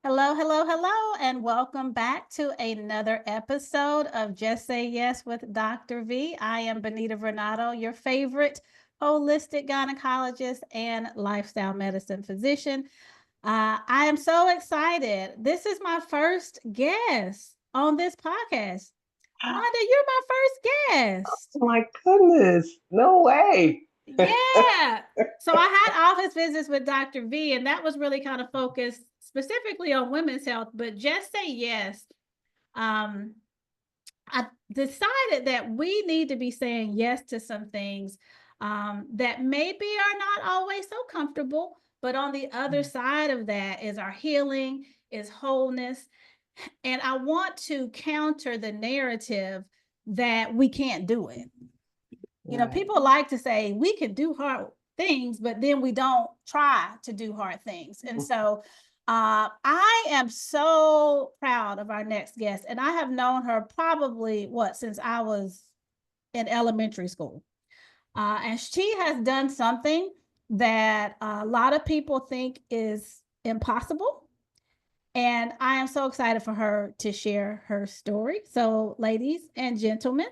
Hello, hello, hello, and welcome back to another episode of Just Say Yes with Dr. V. I am Benita Renato, your favorite holistic gynecologist and lifestyle medicine physician. I am so excited. This is my first guest on this podcast. Rhonda, you're my first guest. Oh my goodness. No way. Yeah. So I had office visits with Dr. V, and that was really kind of focused specifically on women's health, but just say yes. Um, I decided that we need to be saying yes to some things that maybe are not always so comfortable, but on the other side of that is our healing, is wholeness. And I want to counter the narrative that we can't do it. Right. People like to say we can do hard things, but then we don't try to do hard things. And so I am so proud of our next guest. And I have known her probably since I was in elementary school. And she has done something that a lot of people think is impossible. And I am so excited for her to share her story. So, ladies and gentlemen,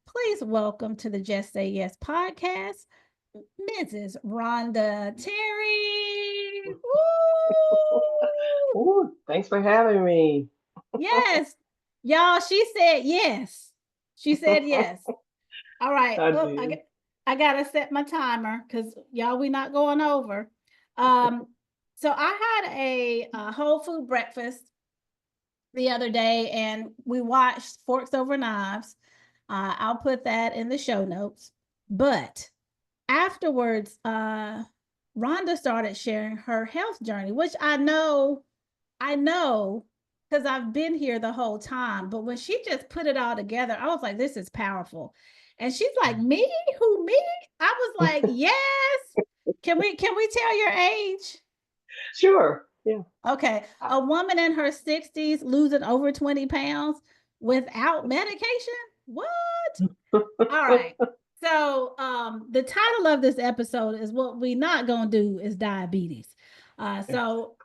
please welcome to the Just Say Yes podcast, Mrs. Rhonda Terry. Woo! Ooh, thanks for having me. Yes, y'all, she said yes. She said yes. All right. I Oh, did. I gotta set my timer because y'all, we not going over. Um, so I had a whole food breakfast the other day and we watched Forks Over Knives. I'll put that in the show notes. But afterwards, Rhonda started sharing her health journey, which I know, because I've been here the whole time. But when she just put it all together, I was like, this is powerful. And she's like, me? Who, me? I was like, yes. Can we tell your age? Sure. Yeah. Okay. A woman in her 60s losing over 20 pounds without medication? What? All right. So the title of this episode is what we not gonna do is diabetes. So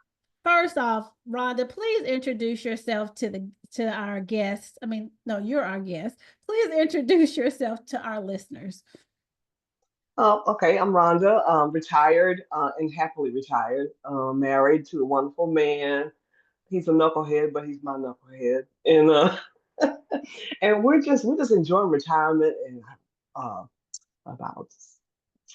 first off, Rhonda, please introduce yourself to our guests. I mean, no, you're our guest. Please introduce yourself to our listeners. Okay, I'm Rhonda, retired and happily retired, married to a wonderful man. He's a knucklehead, but he's my knucklehead, and and we're just enjoying retirement and uh, about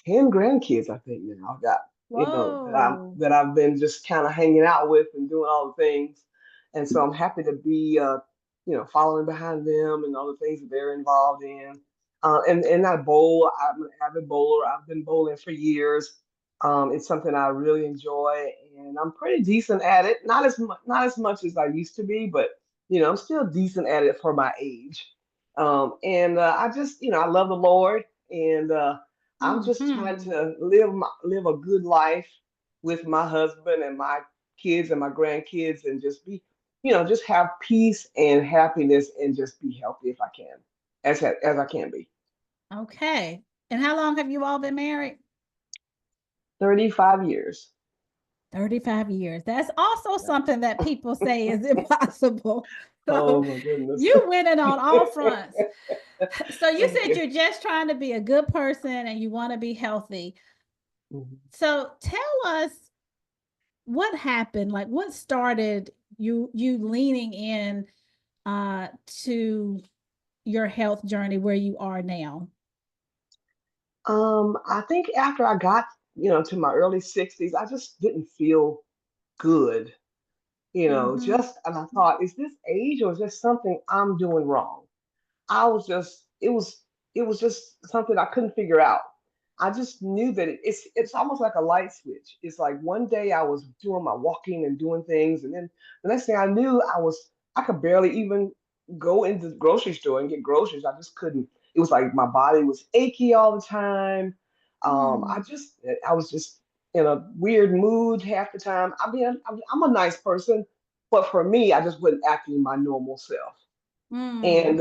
10 grandkids, I think now. I've got, Whoa. that I've been just kind of hanging out with and doing all the things. And so I'm happy to be, following behind them and all the things that they're involved in. And I bowl. I'm an avid bowler. I've been bowling for years. It's something I really enjoy, and I'm pretty decent at it. Not as much as I used to be, but I'm still decent at it for my age. And I just, I love the Lord, and I'm just trying Hmm. to live a good life with my husband and my kids and my grandkids, and just be, just have peace and happiness, and just be healthy if I can, as I can be. Okay. And how long have you all been married? 35 years. 35 years. That's also something that people say is impossible. So Oh my goodness. you winning on all fronts. So you Thank said you. you're just trying to be a good person and you want to be healthy. Mhm. So tell us what happened, like what started you leaning in to your health journey where you are now. I think after I got, to my early 60s, I just didn't feel good. Mhm. And I thought, is this age or is this something I'm doing wrong? I was just, it was just something I couldn't figure out. I just knew that it's almost like a light switch. It's like one day I was doing my walking and doing things, and then the next thing I knew, I could barely even go into the grocery store and get groceries. I just couldn't. It was like my body was achy all the time. Hmm. I was just in a weird mood half the time. I mean, I'm a nice person, but for me, I just wasn't acting my normal self. Hmm. And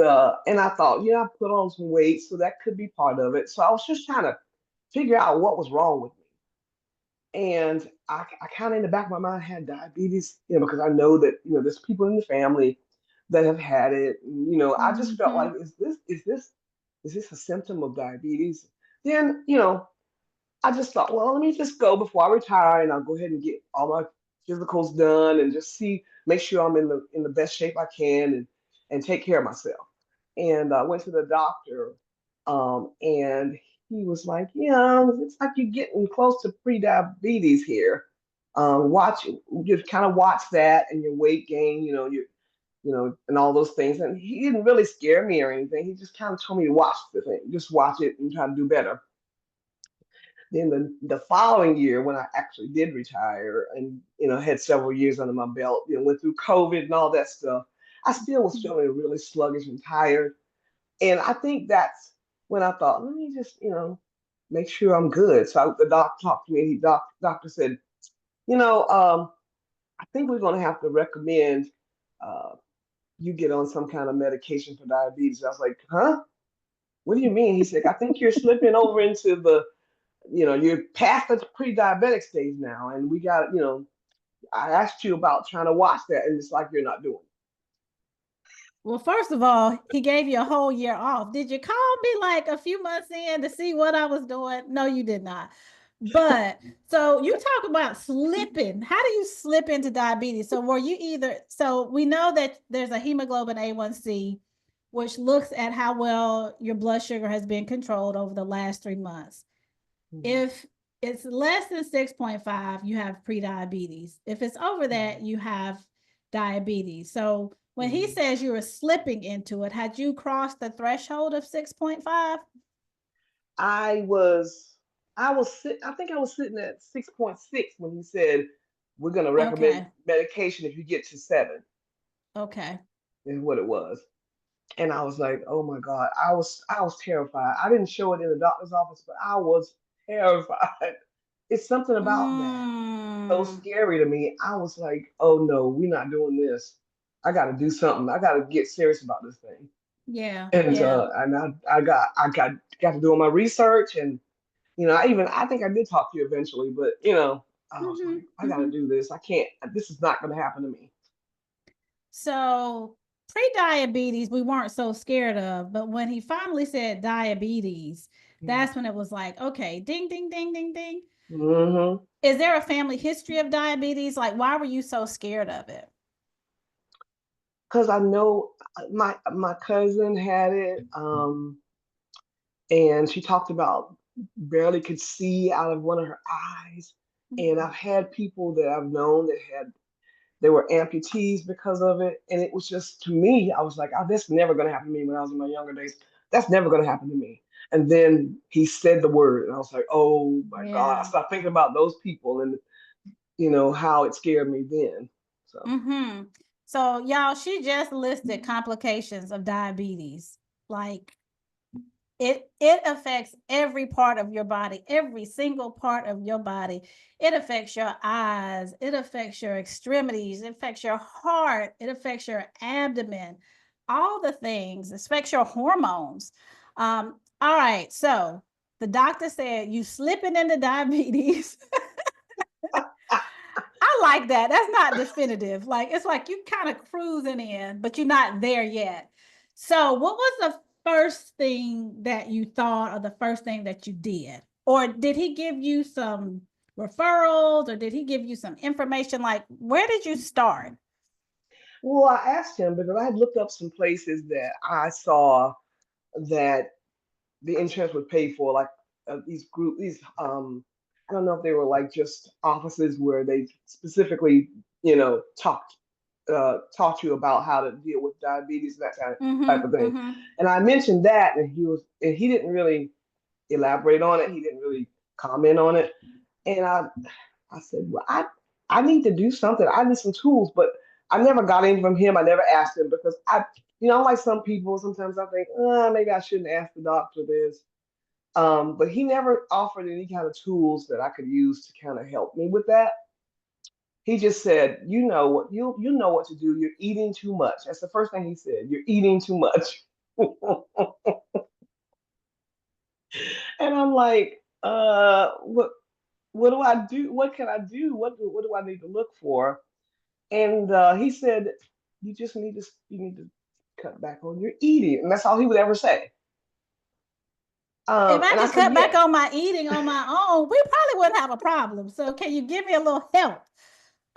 I thought, I put on some weight, so that could be part of it. So I was just trying to figure out what was wrong with me. And I kind of in the back of my mind had diabetes, because I know that, there's people in the family that have had it. And, I just felt Hmm. like, is this a symptom of diabetes? Then, I just thought, well, let me just go before I retire, and I'll go ahead and get all my physicals done and just make sure I'm in the best shape I can, and take care of myself. And I went to the doctor, and he was like, yeah, it's like you're getting close to pre-diabetes here. Watch, just kind of watch that and your weight gain, and all those things. And he didn't really scare me or anything. He just kind of told me to watch the thing, just watch it and try to do better. Then the following year, when I actually did retire and had several years under my belt, went through COVID and all that stuff, I still was feeling really sluggish and tired. And I think that's when I thought, let me just make sure I'm good. So the doc talked to me. Doctor said, I think we're going to have to recommend uh, you get on some kind of medication for diabetes. I was like, huh? What do you mean? He said, I think you're slipping over into you're past the pre-diabetic stage now, and we got, I asked you about trying to watch that, and it's like you're not doing Well, first of all, he gave you a whole year off. Did you call me like a few months in to see what I was doing? No, you did not. But so you talk about slipping. How do you slip into diabetes? So were you so we know that there's a hemoglobin A1C, which looks at how well your blood sugar has been controlled over the last 3 months. it. If it's less than 6.5, you have prediabetes. If it's over that, Mhm. you have diabetes. So when he Mhm. says you were slipping into it, had you crossed the threshold of 6.5? I was, I think I was sitting at 6.6 when he said we're going to recommend Okay. medication if you get to 7, Okay. is what it was. And I was like, oh my God, I was terrified. I didn't show it in the doctor's office, but I was terrified. It's something about that so Mm, scary to me. I was like, oh no, we're not doing this. I got to do something. I got to get serious about this thing. yeah. And Yeah. I got to do all my research, and I think I did talk to you eventually, but I was Hmm. like, I got to Hmm. do this. I can't. This is not going to happen to me. So pre-diabetes, we weren't so scared of, but when he finally said diabetes, that's when it was like, okay, ding, ding, ding, ding, ding. Mm-hmm. Is there a family history of diabetes? Like, why were you so scared of it? Because I know my cousin had it, and she talked about barely could see out of one of her eyes. And I've had people that I've known that they were amputees because of it. And it was just, to me, I was like, oh, that's never going to happen to me when I was in my younger days. That's never going to happen to me. And then he said the word, and I was like, oh my God. I Yeah. started thinking about those people and, how it scared me then. So, Mm-hmm. So, y'all, she just listed complications of diabetes. Like, it affects every part of your body, every single part of your body. It affects your eyes, it affects your extremities, it affects your heart, it affects your abdomen, all the things. It affects your hormones. All right, so the doctor said you slipping into diabetes. I like that. That's not definitive. Like it's like you kind of cruising in, but you're not there yet. So, what was the first thing that you thought, or the first thing that you did? Or did he give you some referrals, or did he give you some information? Like, where did you start? well, I asked him because I had looked up some places that I saw that the insurance would pay for, like these I don't know if they were like just offices where they specifically taught you about how to deal with diabetes, that type of Mm-hmm. thing. Mm-hmm. And I mentioned that, and he didn't really elaborate on it. He didn't really comment on it. And I said, well, I need to do something. I need some tools, but I never got any from him. I never asked him because like some people, sometimes I think, maybe I shouldn't ask the doctor this. But he never offered any kind of tools that I could use to kind of help me with that. He just said, you know what to do. You're eating too much. That's the first thing he said. You're eating too much. And I'm like, what? what do I do? What can I do? What do I need to look for? And he said, you just need to you need to cut back on your eating, and that's all he would ever say. If I And I could said, cut back yeah. on my eating on my own, we probably wouldn't have a problem. So can you give me a little help?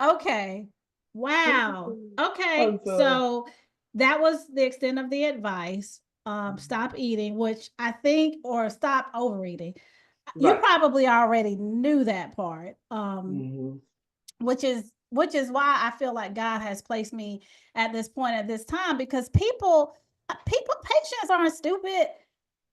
Okay. Wow. Okay. And so, So that was the extent of the advice. Stop eating, which I think, or stop overeating. You right. probably already knew that part. Hmm. Which is why I feel like God has placed me at this point at this time, because people patients aren't stupid.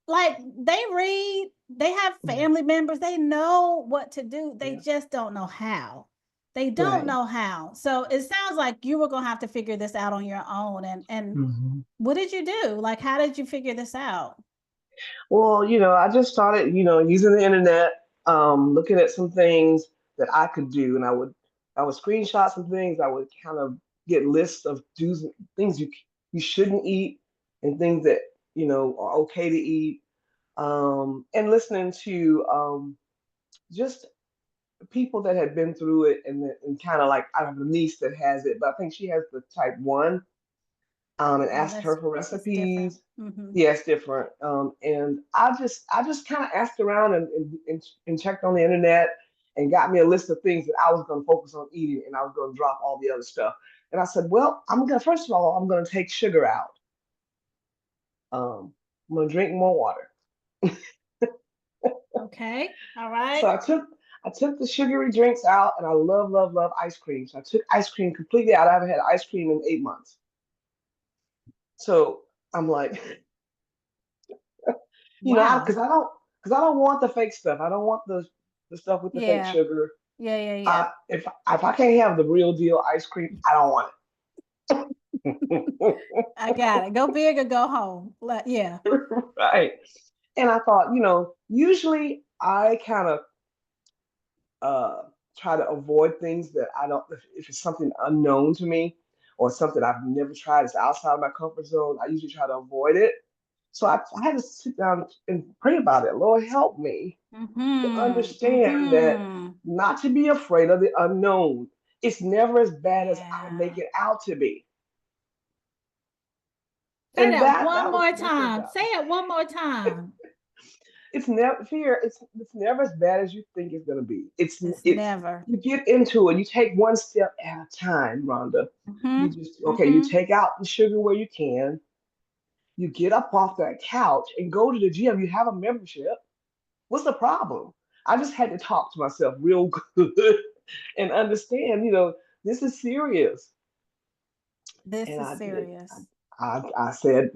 Like, they read, they have family members, they know what to do, they Yeah. just don't know how. They don't Right. know how. So it sounds like you were going to have to figure this out on your own. And Hmm. what did you do? Like, how did you figure this out? Well, I just started, using the internet, looking at some things that I could do, and I would screenshot some things. I would kind of get lists of do's things you shouldn't eat, and things that are okay to eat. And listening to just people that had been through it, and kind of like, I have a niece that has it, but I think she has the type one, and Oh, asked her for that's different. recipes. Mm-hmm. Yeah, it's different. And I just kind of asked around, and checked on the internet, and got me a list of things that I was going to focus on eating, and I was going to drop all the other stuff. And I said, well, first of all, I'm gonna take sugar out. I'm gonna drink more water. Okay. All So right. I took the sugary drinks out, and I love, love, love ice cream. So I took ice cream completely out. I haven't had ice cream in 8 months. So I'm like, Wow. because I don't want the fake stuff. I don't want the stuff with the fake Yeah. sugar. Yeah. Yeah. Yeah. If I can't have the real deal ice cream, I don't want it. I got it. Go big or go home. Yeah. Right. And I thought, usually I kind of uh try to avoid things that I don't, if it's something unknown to me, or something I've never tried, it's outside of my comfort zone, I usually try to avoid it. So I had to sit down and pray about it. Lord, help me to Mm-hmm. understand that, Mm-hmm. not to be afraid of the unknown. It's never as bad as I make Yeah. it out to be. Say And that that one that was more that's what time. got Say me. it one more time. It's never fear. It's never as bad as you think it's gonna be. It's It's never. You get into it. You take one step at a time, Rhonda. You Mm-hmm. just okay. You Mm-hmm. take out the sugar where you can. You get up off that couch and go to the gym. You have a membership. What's the problem? I just had to talk to myself real good and understand. This is serious. This And is I did. serious. I said,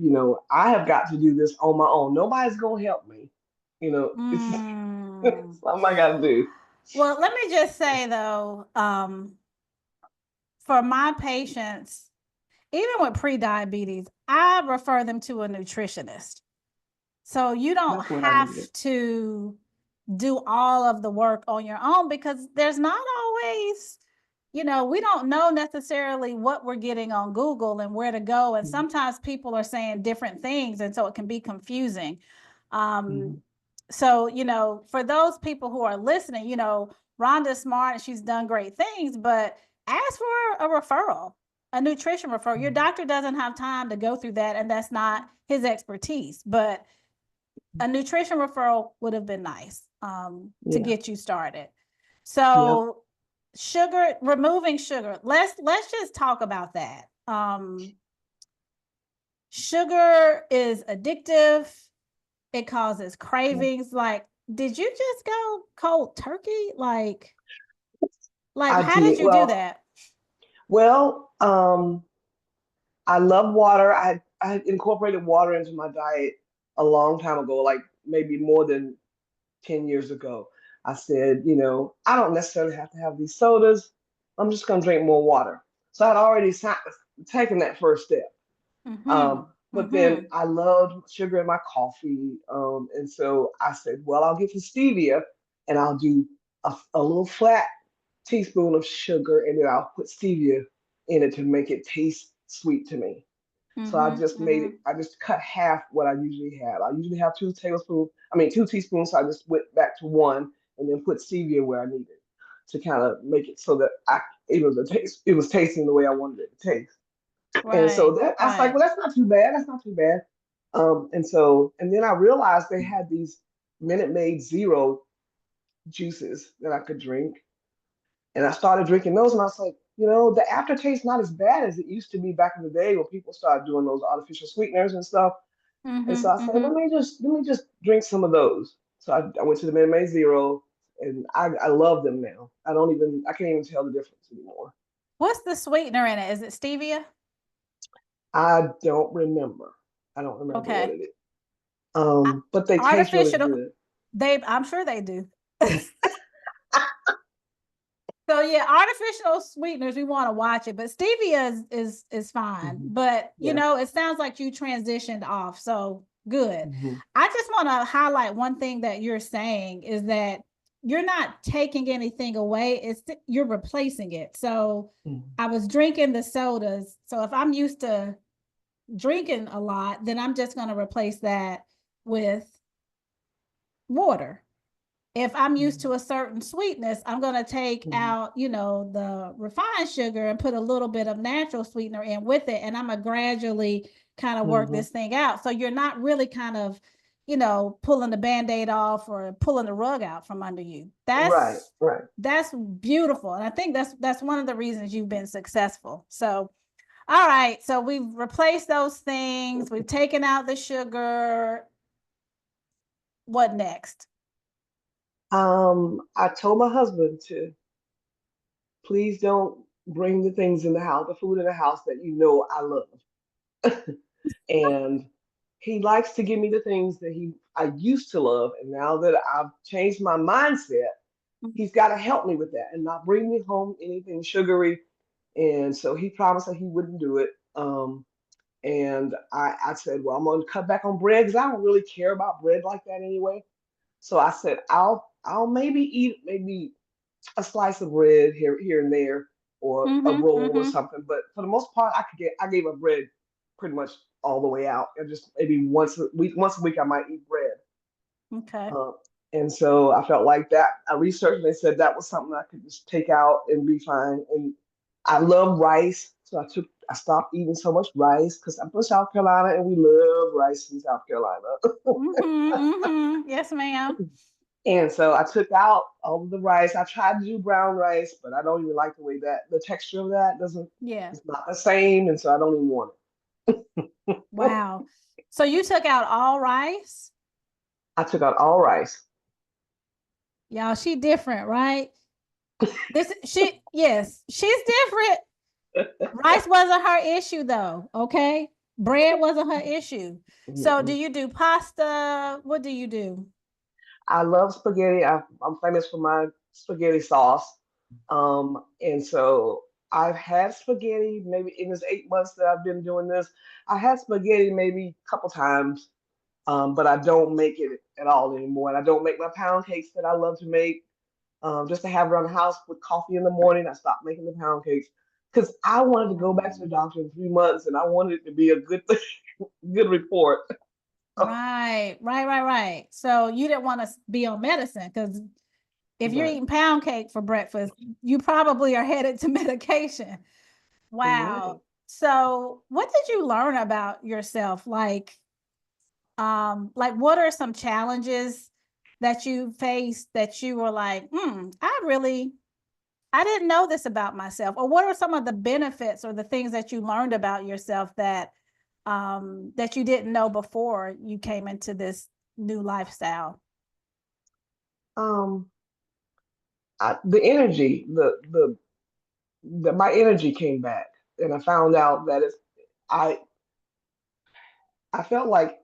I have got to do this on my own. Nobody's gonna help me. It's Mm. something I gotta do. Well, let me just say though, for my patients, even with pre-diabetes, I refer them to a nutritionist. So you don't That's what I needed. have to do all of the work on your own, because there's not always, we don't know necessarily what we're getting on Google and where to go. And Mhm, sometimes people are saying different things. And so it can be confusing. Um, mhm, so, for those people who are listening, Rhonda's smart and she's done great things, but ask for a referral, a nutrition referral. Your mhm. doctor doesn't have time to go through that, and that's not his expertise. But a nutrition referral would have been nice, to Yeah. get you started. Yep. So sugar, removing sugar. Let's just talk about that. Sugar is addictive. It causes Yeah. cravings. Like, did you just go cold turkey? Like I how did did. you do that? Well, I love water. I had incorporated water into my diet a long time ago, like maybe more than 10 years ago. I said, I don't necessarily have to have these sodas. I'm just going to drink more water. So I'd already taken that first step. Mm-hmm. But then Mm-hmm. I loved sugar in my coffee. And so I said, well, I'll get some stevia, and I'll do a little flat teaspoon of sugar, and then I'll put stevia in it to make it taste sweet to me. So I Mm-hmm. just made it, Mm-hmm. I just cut half what I usually have. I usually have 2 teaspoons. So I just went back to one, and then put stevia where I needed to kind of make it so that it was tasting the way I wanted it to taste. And so Right, that I was like, right. well, that's not too bad. That's not too bad. And then I realized they had these Minute Maid Zero juices that I could drink, and I started drinking those, and I was like, the aftertaste not as bad as it used to be back in the day when people started doing those artificial sweeteners and stuff. And so Mm-hmm, I said, mm-hmm. let me just drink some of those. So I went to the Minute Maid Zero, and I love them now. I can't even tell the difference anymore. What's the sweetener in it? Is it stevia? I don't remember. I don't remember what Okay. it is. I, But they taste really artificial, good. I'm sure they do. So yeah, artificial sweeteners, we want to watch it, but stevia is fine. Hmm. But Yeah. it sounds like you transitioned off. So good. Hmm. I just want to highlight one thing that you're saying is that you're not taking anything away, you're replacing it. So Hmm. I was drinking the sodas. So if I'm used to drinking a lot, then I'm just going to replace that with water. If I'm used to a certain sweetness, I'm going to take Hmm. out, the refined sugar and put a little bit of natural sweetener in with it. And I'm going to gradually kind of work Hmm. this thing out. So you're not really kind of, pulling the band-aid off or pulling the rug out from under you. Right. Right. That's beautiful. And I think that's one of the reasons you've been successful. So all right. So we've replaced those things. We've taken out the sugar. What next? I told my husband to please don't bring the things in the house, the food in the house that I love. And he likes to give me the things that I used to love, and now that I've changed my mindset, he's got to help me with that and not bring me home anything sugary. And so he promised that he wouldn't do it. And I said, well, I'm going to cut back on bread because I don't really care about bread like that anyway. So I said, I'll maybe eat maybe a slice of bread here and there, or a Mm-hmm. roll or Mm-hmm. something. But for the most part, I gave up bread pretty much all the way out. And just maybe once a week I might eat bread. Okay. Uh, and so I felt like that. I researched and they said that was something I could just take out and be fine. And I love rice, so I stopped eating so much rice because I'm from South Carolina and we love rice in South Carolina. Mm-hmm. Mm-hmm. Yes, ma'am. And so I took out all of the rice. I tried to do brown rice, but I don't even like the way that the texture of that doesn't, Yeah. it's not the same. And so I don't even want it. Wow. So you took out all rice? I took out all rice. Y'all, she different, right? Yes, she's different. Rice wasn't her issue though, okay? Bread wasn't her issue. So do Mm-mm. you do pasta? What do you do? I love spaghetti. I'm famous for my spaghetti sauce. And so I've had spaghetti maybe in this 8 months that I've been doing this. I had spaghetti maybe a couple times, but I don't make it at all anymore. And I don't make my pound cakes that I love to make, just to have around the house with coffee in the morning. I stopped making the pound cakes because I wanted to go back to the doctor in 3 months, and I wanted it to be a good good report. Right, right, right, right. So you didn't want to be on medicine because if you're Right, eating pound cake for breakfast, you probably are headed to medication. right. Wow. So what did you learn about yourself? Like what are some challenges that you faced that you were like, I didn't know this about myself? Or what are some of the benefits or the things that you learned about yourself that you didn't know before you came into this new lifestyle? Um, the energy, my energy came back, and I found out that I I felt like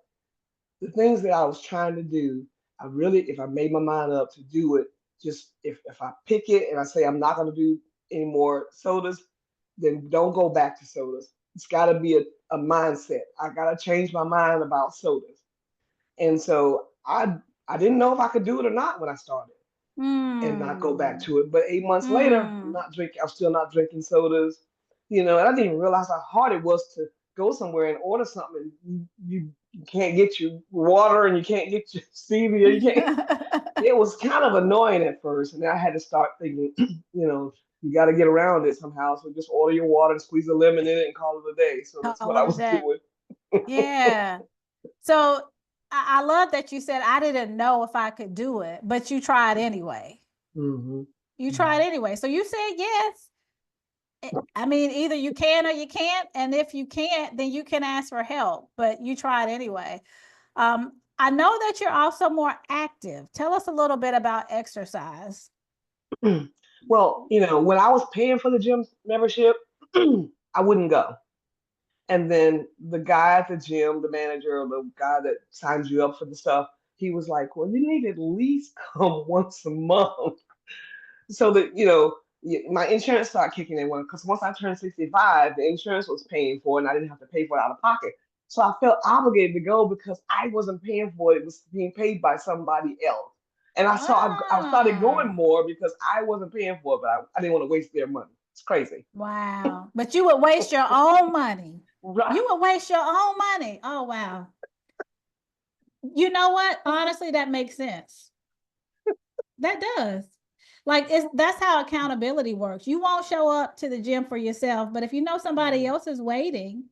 the things that I was trying to do, if I made my mind up to do it, just if I pick it and I say I'm not going to do any more sodas, then don't go back to sodas. It's got to be a mindset. I got to change my mind about sodas. And so I didn't know if I could do it or not when I started and not go back Hmm. to it. But 8 months later, I'm Hmm. not drinking. I'm still not drinking sodas, and I didn't even realize how hard it was to go somewhere and order something. You can't get your water and you can't get your stevia. You can't. it was kind of annoying at first, and then I had to start thinking, you got to get around it somehow. So just order your water and squeeze a lemon in it and call it a day. So that's what Call I it a was day. doing. Yeah. So I love that you said I didn't know if I could do it, but you tried anyway. Hmm. You tried anyway. So you said yes. I mean, either you can or you can't. And if you can't, then you can ask for help, but you tried anyway. I know that you're also more active. Tell us a little bit about exercise. Well, when I was paying for the gym membership, I wouldn't go. And then the guy at the gym, the manager, or the guy that signs you up for the stuff, he was like, "Well, you need to at least come once a month." So that my insurance started kicking in because once I turned 65, the insurance was paying for it, and I didn't have to pay for it out of pocket. So I felt obligated to go because I wasn't paying for it; it was being paid by somebody else. And I started going Ah, more because I wasn't paying for it, but I didn't want to waste their money. It's crazy, wow. But you would waste your own money. right? You would waste your own money. Oh, wow. You know what? Honestly, that makes sense. That does. Like that's how accountability works. You won't show up to the gym for yourself, but if you know somebody else is waiting,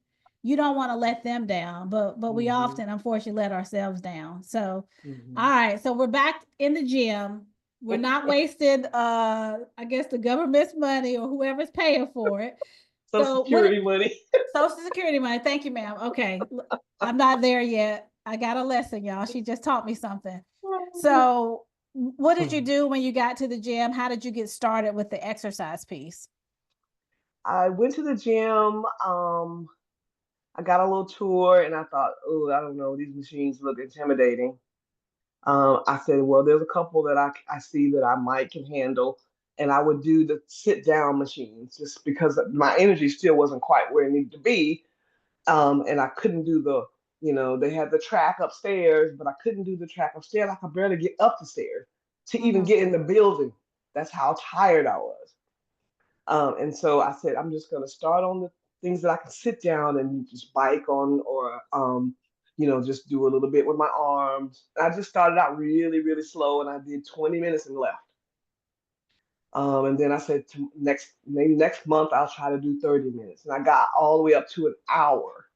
you don't want to let them down. But we Mm-hmm. often unfortunately let ourselves down. So Mm-hmm. all right, so we're back in the gym. We're not wasting I guess the government's money or whoever's paying for it. Social So what Security money. Social Security money. Thank you, ma'am. Okay. I'm not there yet. I got a lesson, y'all. She just taught me something. So, what did you do when you got to the gym? How did you get started with the exercise piece? I went to the gym. I got a little tour, and I thought, oh, I don't know, these machines look intimidating. I said, well, there's a couple that I see that I might can handle, and I would do the sit down machines just because my energy still wasn't quite where it needed to be. And I couldn't do they had the track upstairs, but I couldn't do the track upstairs. I could barely get up the stairs to even Mm-hmm. get in the building. That's how tired I was. And so I said, I'm just going to start on the things that I can sit down and just bike on, or just do a little bit with my arms. And I just started out really, really slow, and I did 20 minutes and left. And then I said, maybe next month I'll try to do 30 minutes. And I got all the way up to an hour.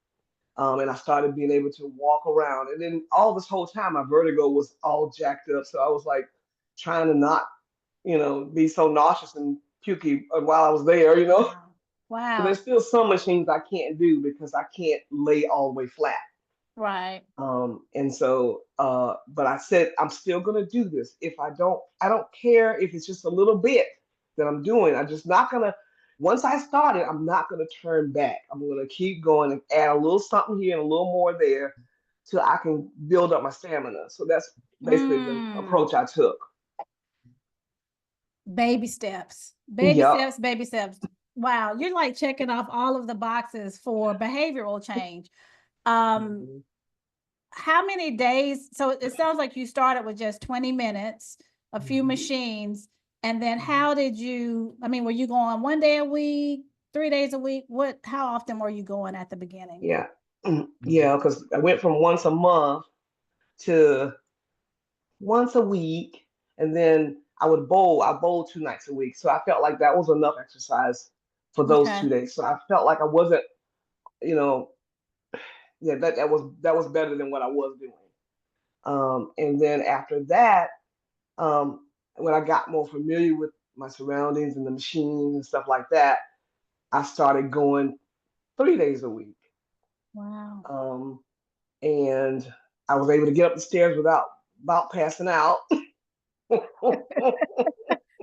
And I started being able to walk around. And then all this whole time, my vertigo was all jacked up. So I was like trying to not, be so nauseous and pukey while I was there. Wow. So there's Wow. still some machines I can't do because I can't lay all the way flat. Right. And so, but I said I'm still gonna do this. If I don't care if it's just a little bit that I'm doing. I'm just not gonna. Once I started, I'm not gonna turn back. I'm gonna keep going and add a little something here and a little more there, till I can build up my stamina. So that's basically the Mm. approach I took. Baby steps. Baby Yep. steps, baby steps. Wow, you're like checking off all of the boxes for behavioral change. Um, Mhm. how many days? So it sounds like you started with just 20 minutes, a few Mhm. machines, and then Mhm. how did you? I mean, were you going 1 day a week, 3 days a week? How often were you going at the beginning? Yeah. Yeah, because I went from once a month to once a week, and then I would bowl. I bowled 2 nights a week, so I felt like that was enough exercise for those Okay. 2 days. So I felt like I wasn't, you know, yeah, that was better than what I was doing. And then after that, um, when I got more familiar with my surroundings and the machines and stuff like that, I started going 3 days a week. Wow. Um, and I was able to get up the stairs without about passing out. So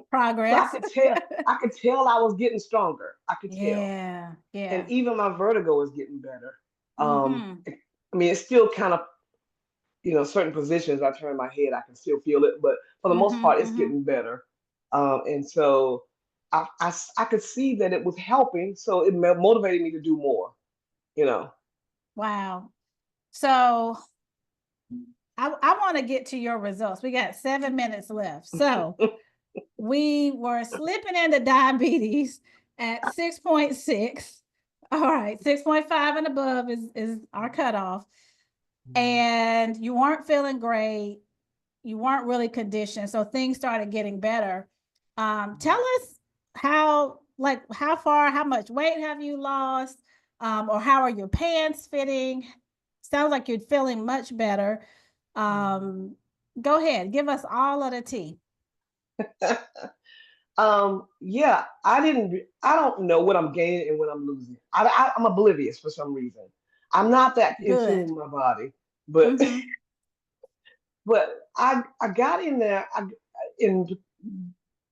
Progress. I could tell I was getting stronger. I could tell. Yeah. And Yeah. even my vertigo is getting better. Mm-hmm. I mean, it's still kind of, certain positions I turn my head, I can still feel it, but for the most Mm-hmm. part, it's Mm-hmm. getting better. And so I could see that it was helping. So it motivated me to do more, you know. Wow. So I want to get to your results. We got 7 minutes left. So we were slipping into diabetes at 6.6. All right, 6.5 and above is our cutoff. Mhm. And you weren't feeling great. you weren't really conditioned, so things started getting better. Tell us how far, how much weight have you lost, or how are your pants fitting? Sounds like you're feeling much better. Um, Go ahead, give us all of the tea. Yeah, I don't know what I'm gaining and what I'm losing. I'm oblivious for some reason. I'm not that in tune Good. with my body, but Mm-hmm. but I got in there. In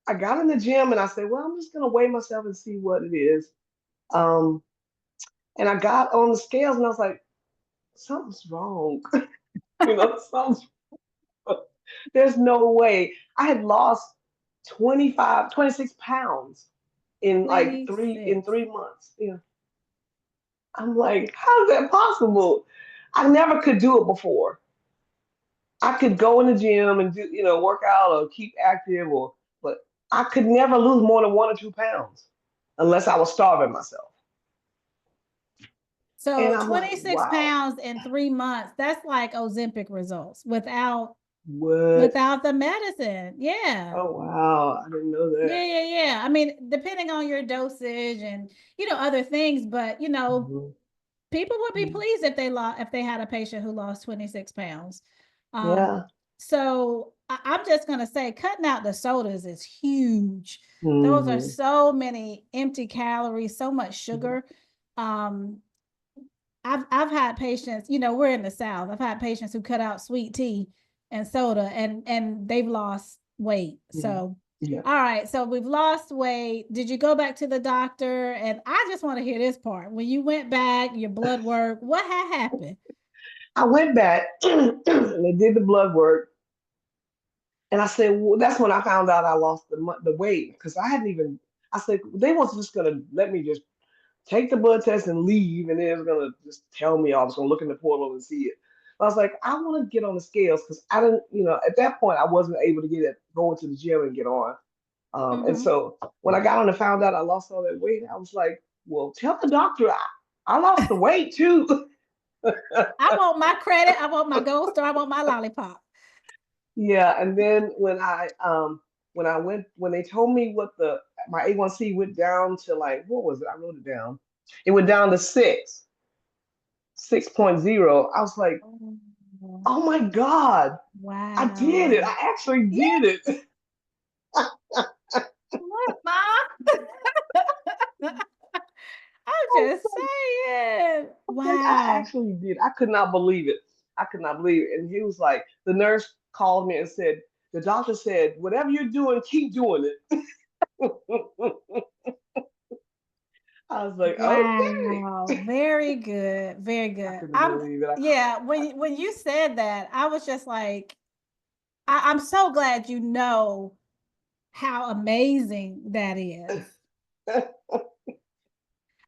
I got in the gym and I said, well, I'm just gonna weigh myself and see what it is. Um, and I got on the scales and I was like, something's wrong. Something's there's no way. I had lost 26 pounds in like in 26. 3 months. I'm like, how is that possible? I never could do it before. I could go in the gym and do, work out or keep active but I could never lose more than 1 or 2 pounds unless I was starving myself. And So I'm like, 26 wow, pounds in 3 months, that's like Ozempic results what? without the medicine. Yeah. Oh wow, I didn't know that. Yeah. I mean, depending on your dosage and other things, but Mhm. people would be Mhm. pleased if they had a patient who lost 26 pounds. Um, Yeah. so I'm just gonna say cutting out the sodas is huge. Those are Hmm. so many empty calories, so much Hmm. sugar. Um, I've had patients, we're in the South. I've had patients who cut out sweet tea and soda and they've lost weight. Hmm. So Yeah. all right, so we've lost weight. Did you go back to the doctor? And I just want to hear this part. When you went back, your blood work, what had happened? I went back and they did the blood work. And I said, well, that's when I found out I lost the weight because I hadn't even. I said they was just gonna let me just take the blood test and leave, and then it was gonna just tell me I was gonna look in the portal and see it. I was like, I want to get on the scales because I didn't, at that point I wasn't able to go into the gym and get on. And Mm-hmm. so when I got on and found out I lost all that weight, I was like, well, tell the doctor I lost the weight too. I want my credit. I want my gold star. I want my lollipop. Yeah, and then when they told me what my A1C went down to, like, what was it? I wrote it down. It went down to 6.0. I was like, Oh, oh my God, I did it. wow. I actually Yeah, did it. what, Mom? I'm just saying. Like, I Wow. actually did. I could not believe it. I could not believe it. And he was like, the nurse called me and said, the doctor said, whatever you're doing, keep doing it. I was like, okay. Wow. Very good. Very I good. couldn't believe it. Yeah, when you said that, I was just like, I'm so glad you know how amazing that is.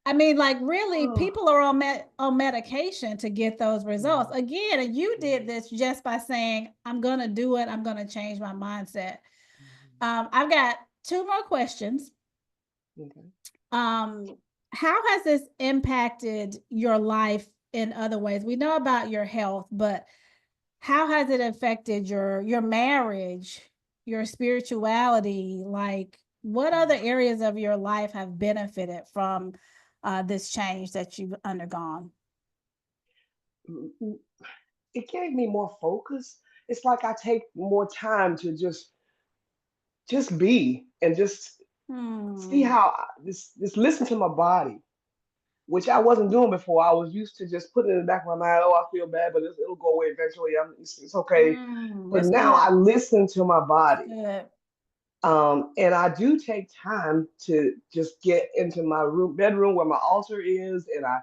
I mean, like really, Oh, people are on medication to get those results. mhm, Again, and you did mhm, this just by saying, I'm gonna do it, I'm gonna change my mindset. mhm. I've got two more questions. Okay. Um, how has this impacted your life in other ways? We know about your health, but how has it affected your marriage, your spirituality? Like, what other areas of your life have benefited from this change that you've undergone? Mm, it gave me more focus. It's like I take more time to just be and just see Hmm. how this listen to my body, which I wasn't doing before. I was used to just putting it in the back of my mind. Oh, I feel bad, but it'll go away eventually. It's okay. But That's now I good. listen to my That's body. good. And I do take time to just get into my bedroom where my altar is, and I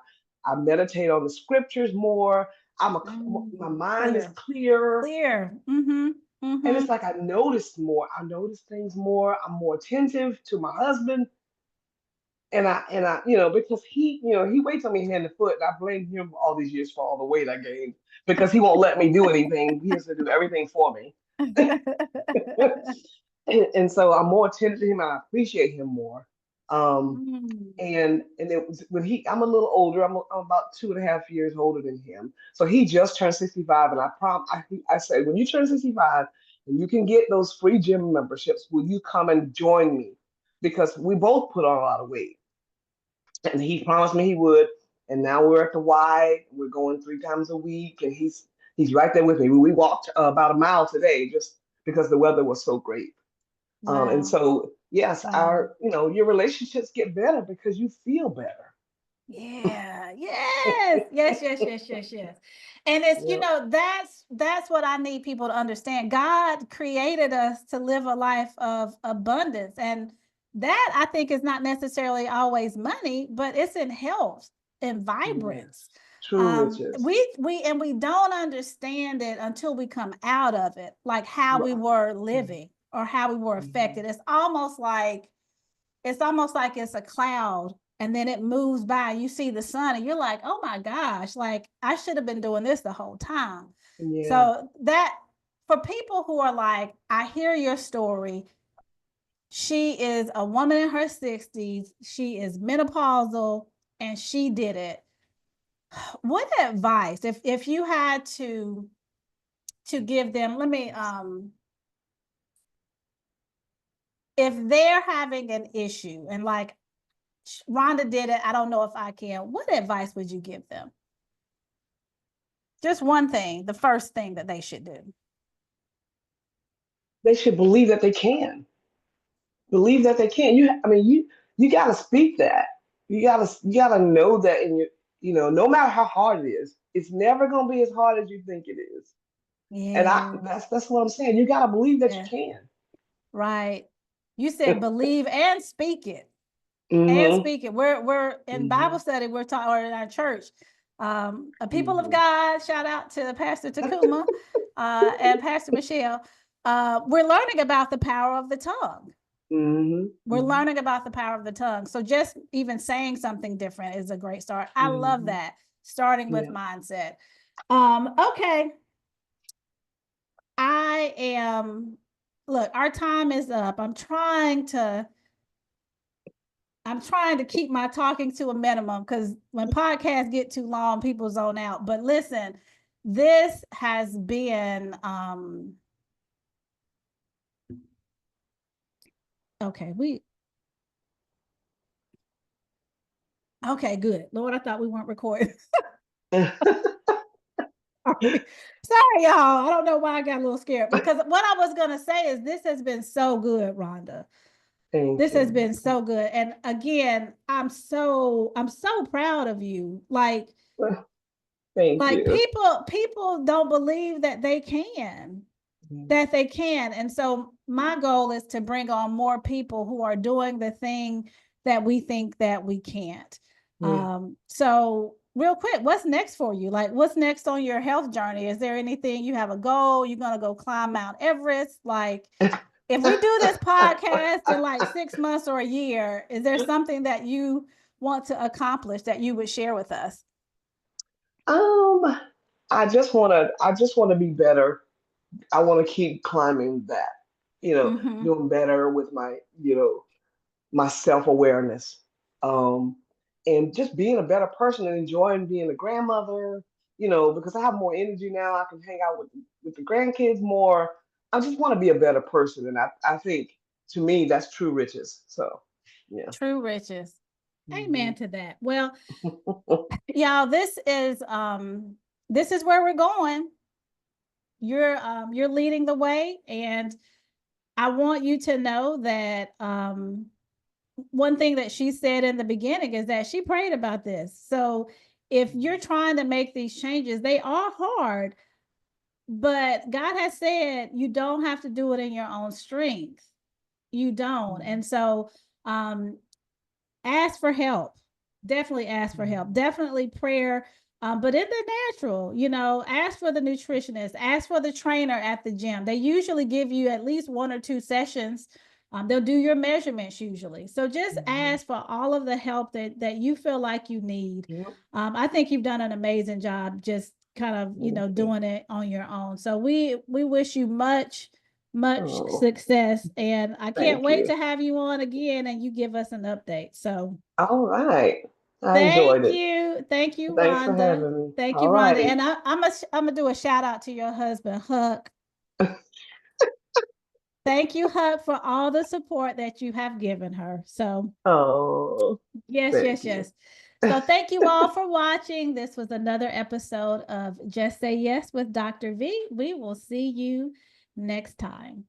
meditate on the scriptures more. My mind is Clear. clear, Clear. Mm-hmm. and Mm-hmm. it's like I notice more. I notice things more. I'm more attentive to my husband, and I, because he waits on me hand and foot, and I blame him all these years for all the weight I gained because he won't let me do anything. He has to do everything for me. And so I'm more attentive to him. And I appreciate him more. Um, Mm. and it was when I'm a little older. I'm about 2.5 years older than him. So he just turned 65, and I said, when you turn 65, And you can get those free gym memberships. Will you come and join me? Because we both put on a lot of weight. And he promised me he would. And now we're at the Y. We're going 3 times a week, and he's right there with me. We walked about a mile today just because the weather was so great. And Wow. so yes, Wow. your relationships get better because you feel better. Yeah, yes, yes, yes, yes, yes, yes. And it's, Yep. that's what I need people to understand. God created us to live a life of abundance. And that I think is not necessarily always money, but it's in health and vibrance. Yes. True riches. We don't understand it until we come out of it, like how we Right. were Mhm. living or how we were Mhm. affected. It's almost like it's a cloud and then it moves by. You see the sun and you're like, oh my gosh, like I should have been doing this the whole time. Yeah. So that for people who are like, I hear your story. She is a woman in her 60s. She is menopausal and she did it. What advice, if you had to give them, let me if they're having an issue and like Rhonda did it. I don't know if I can. What advice would you give them? Just one thing, the first thing that they should do. They should believe that they can. Believe that they can. You got to speak that. You got to know that in your, no matter how hard it is, it's never going to be as hard as you think it is. And Yeah, that's what I'm saying. You got to believe that you yeah, can. right. You said believe and speak it. And Mhm. speak it. We're in Bible Mhm. study, we're taught, or in our church. A people of Mhm. God, shout out to Pastor Takuma and Pastor Michelle. We're learning about the power of the tongue. Mhm. We're Mhm. learning about the power of the tongue. So just even saying something different is a great start. I love Mhm. that. Starting with Yeah. mindset. Okay. I am look, our time is up. I'm trying to keep my talking to a minimum because when podcasts get too long, people zone out. But listen, this has been okay. Okay, good. Lord, I thought we weren't recording. Sorry, y'all. I don't know why I got a little scared because what I was gonna say is this has been so good, Rhonda. Thank This has you. been so good. And again, I'm so proud of you. Thank Like you. people don't believe Mhm. that they can. And so my goal is to bring on more people who are doing the thing that we think that we can't. Yeah. So real quick, what's next for you? Like what's next on your health journey? Is there anything you have a goal? You're gonna go climb Mount Everest? Like if we do this podcast in like 6 months or a year, is there something that you want to accomplish that you would share with us? Um, I just want to be better. I want to keep climbing that, Mm-hmm. doing better with my self-awareness. Um, and just being a better person and enjoying being a grandmother, because I have more energy now. I can hang out with the grandkids more. I just want to be a better person. And I think to me that's true riches. So yeah. True riches. Amen Mhm. to that. Well, y'all, this is where we're going. You're leading the way, and I want you to know that one thing that she said in the beginning is that she prayed about this. So if you're trying to make these changes, they are hard, but God has said you don't have to do it in your own strength. You don't. Mhm. And so um ask for help. Definitely ask for help. Mhm. Definitely prayer. But in the natural, ask for the nutritionist, ask for the trainer at the gym. They usually give you at least 1 or 2 sessions. They'll do your measurements usually. So just Mhm. ask for all of the help that you feel like you need. Yep. I think you've done an amazing job just kind of, Thank you. doing it on your own. So we wish you much Oh, success. And I can't thank wait you. to have you on again and you give us an update. So All right. I enjoyed thank it. you. Thank you, Thanks for Rhonda. having me. Thank you, All Rhonda. right. And I'm gonna do a shout out to your husband, Huck. Thank you, Hub, for all the support that you have given her. So Oh, yes, thank yes, you. yes. So thank you all for watching. This was another episode of Just Say Yes with Dr. V. We will see you next time.